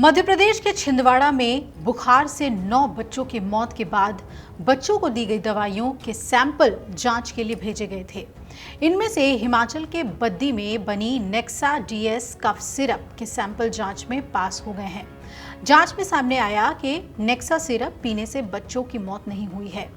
मध्य प्रदेश के छिंदवाड़ा में बुखार से 9 बच्चों की मौत के बाद बच्चों को दी गई दवाइयों के सैंपल जांच के लिए भेजे गए थे। इनमें से हिमाचल के बद्दी में बनी नेक्सा डीएस कफ सिरप के सैंपल जांच में पास हो गए हैं। जांच में सामने आया कि नेक्सा सिरप पीने से बच्चों की मौत नहीं हुई है।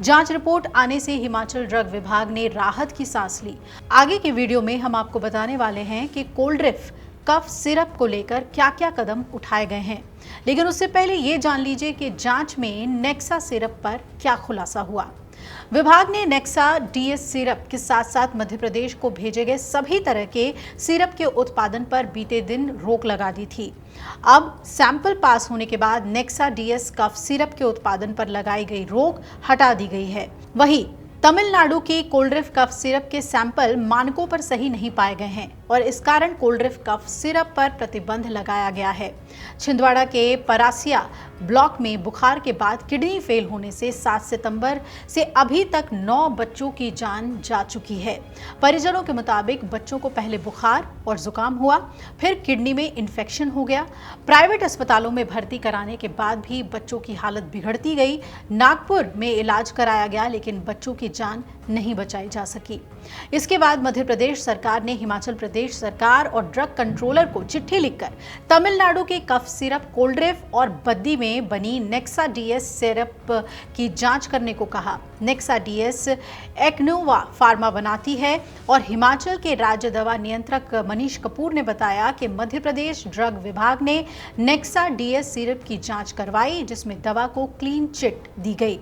जांच रिपोर्ट आने से हिमाचल ड्रग विभाग ने राहत की सांस ली। आगे के वीडियो में हम आपको बताने वाले हैं कि कोल्ड्रिफ कफ सिरप को लेकर क्या क्या कदम उठाए गए हैं, लेकिन उससे पहले ये जान लीजिए कि जांच में नेक्सा सिरप पर क्या खुलासा हुआ। विभाग ने नेक्सा डीएस सिरप के साथ साथ मध्य प्रदेश को भेजे गए सभी तरह के सिरप के उत्पादन पर बीते दिन रोक लगा दी थी। अब सैंपल पास होने के बाद नेक्सा डीएस कफ सिरप के उत्पादन पर लगाई गई रोक हटा दी गई है। वहीं तमिलनाडु की कोल्ड्रिफ कफ सिरप के सैंपल मानकों पर सही नहीं पाए गए हैं और इस कारण कोल्ड्रिफ कफ सिरप पर प्रतिबंध लगाया गया है। छिंदवाड़ा के परासिया ब्लॉक में बुखार के बाद किडनी फेल होने से 7 सितंबर से अभी तक 9 बच्चों की जान जा चुकी है। परिजनों के मुताबिक बच्चों को पहले बुखार और जुकाम हुआ, फिर किडनी में इन्फेक्शन हो गया। प्राइवेट अस्पतालों में भर्ती कराने के बाद भी बच्चों की हालत बिगड़ती गई। नागपुर में इलाज कराया गया, लेकिन बच्चों की जान नहीं बचाई जा सकी। इसके बाद मध्य प्रदेश सरकार ने हिमाचल प्रदेश सरकार और ड्रग कंट्रोलर को चिट्ठी लिखकर तमिलनाडु के कफ सिरप कोल्ड्रिफ और बद्दी में बनी नेक्सा डीएस सिरप की जांच करने को कहा। नेक्सा डीएस एक्नोवा फार्मा बनाती है और हिमाचल के राज्य दवा नियंत्रक मनीष कपूर ने बताया कि मध्य प्रदेश ड्रग विभाग ने नेक्सा डीएस सिरप की जांच करवाई, जिसमें दवा को क्लीन चिट दी गई।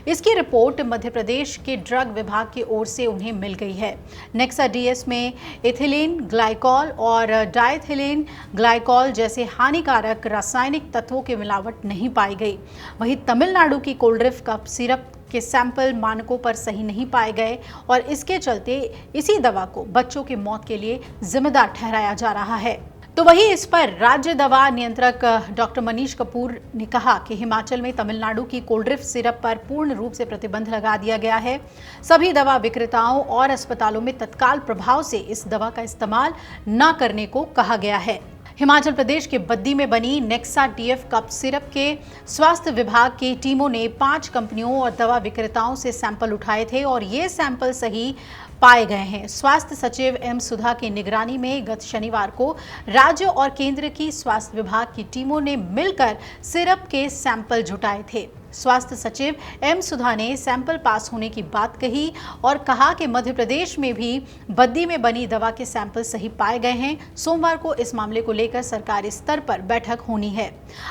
इसकी रिपोर्ट मध्य प्रदेश के ड्रग विभाग की ओर से उन्हें मिल गई है। नेक्सा डीएस में इथिलीन ग्लाइकॉल और डाइथिलीन ग्लाइकॉल जैसे हानिकारक रासायनिक तत्वों की मिलावट नहीं पाई गई। वहीं तमिलनाडु की कोल्ड्रिफ कफ सिरप के सैंपल मानकों पर सही नहीं पाए गए और इसके चलते इसी दवा को बच्चों की मौत के लिए जिम्मेदार ठहराया जा रहा है। तो वही इस पर राज्य दवा नियंत्रक डॉक्टर मनीष कपूर ने कहा कि हिमाचल में तमिलनाडु की कोल्ड्रिफ सिरप पर पूर्ण रूप से प्रतिबंध लगा दिया गया है। सभी दवा विक्रेताओं और अस्पतालों में तत्काल प्रभाव से इस दवा का इस्तेमाल न करने को कहा गया है। हिमाचल प्रदेश के बद्दी में बनी नेक्सा डीएफ कफ सिरप के स्वास्थ्य विभाग की टीमों ने 5 कंपनियों और दवा विक्रेताओं से सैंपल उठाए थे और ये सैंपल सही पाए गए हैं। स्वास्थ्य सचिव एम सुधा की निगरानी में गत शनिवार को राज्य और केंद्र की स्वास्थ्य विभाग की टीमों ने मिलकर सिरप के सैंपल जुटाए थे। स्वास्थ्य सचिव एम सुधा ने सैंपल पास होने की बात कही और कहा कि मध्य प्रदेश में भी बद्दी में बनी दवा के सैंपल सही पाए गए हैं। सोमवार को इस मामले को लेकर सरकारी स्तर पर बैठक होनी है।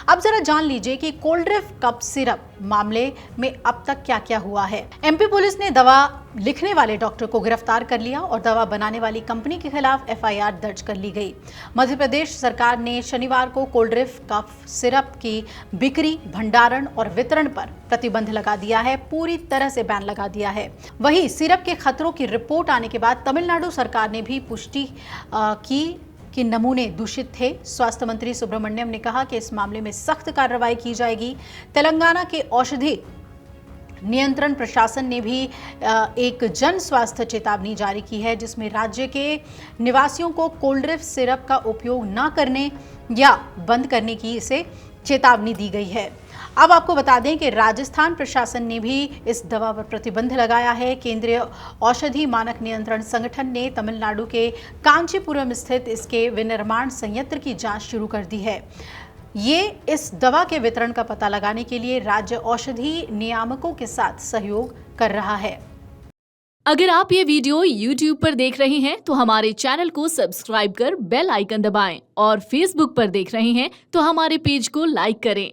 अब जरा जान लीजिए कि कोल्ड्रिफ कफ सिरप मामले में अब तक क्या क्या हुआ है। एमपी पुलिस ने दवा लिखने वाले डॉक्टर को गिरफ्तार कर लिया और दवा बनाने वाली कंपनी के खिलाफ एफआईआर दर्ज कर ली गई। मध्य प्रदेश सरकार ने शनिवार को कोल्ड्रिफ कफ सिरप की बिक्री, भंडारण और वितरण पर प्रतिबंध लगा दिया है। पूरी तरह से बैन लगा दिया है। वहीं सिरप के खतरों की रिपोर्ट आने के बाद तमिलनाडु सरकार ने भी पुष्टि की कि नमूने दूषित थे। स्वास्थ्य मंत्री सुब्रमण्यम ने कहा कि इस मामले में सख्त कार्रवाई की जाएगी। तेलंगाना के औषधि नियंत्रण प्रशासन ने भी एक जन स्वास्थ्य चेतावनी जारी की है, जिसमें राज्य के निवासियों को कोल्ड्रिफ सिरप का उपयोग न करने या बंद करने की इसे चेतावनी दी गई है। अब आपको बता दें कि राजस्थान प्रशासन ने भी इस दवा पर प्रतिबंध लगाया है। केंद्रीय औषधि मानक नियंत्रण संगठन ने तमिलनाडु के कांचीपुरम स्थित इसके विनिर्माण संयंत्र की जांच शुरू कर दी है। ये इस दवा के वितरण का पता लगाने के लिए राज्य औषधि नियामकों के साथ सहयोग कर रहा है। अगर आप ये वीडियो YouTube पर देख रहे हैं तो हमारे चैनल को सब्सक्राइब कर बेल आइकन दबाएं और Facebook पर देख रहे हैं तो हमारे पेज को लाइक करें।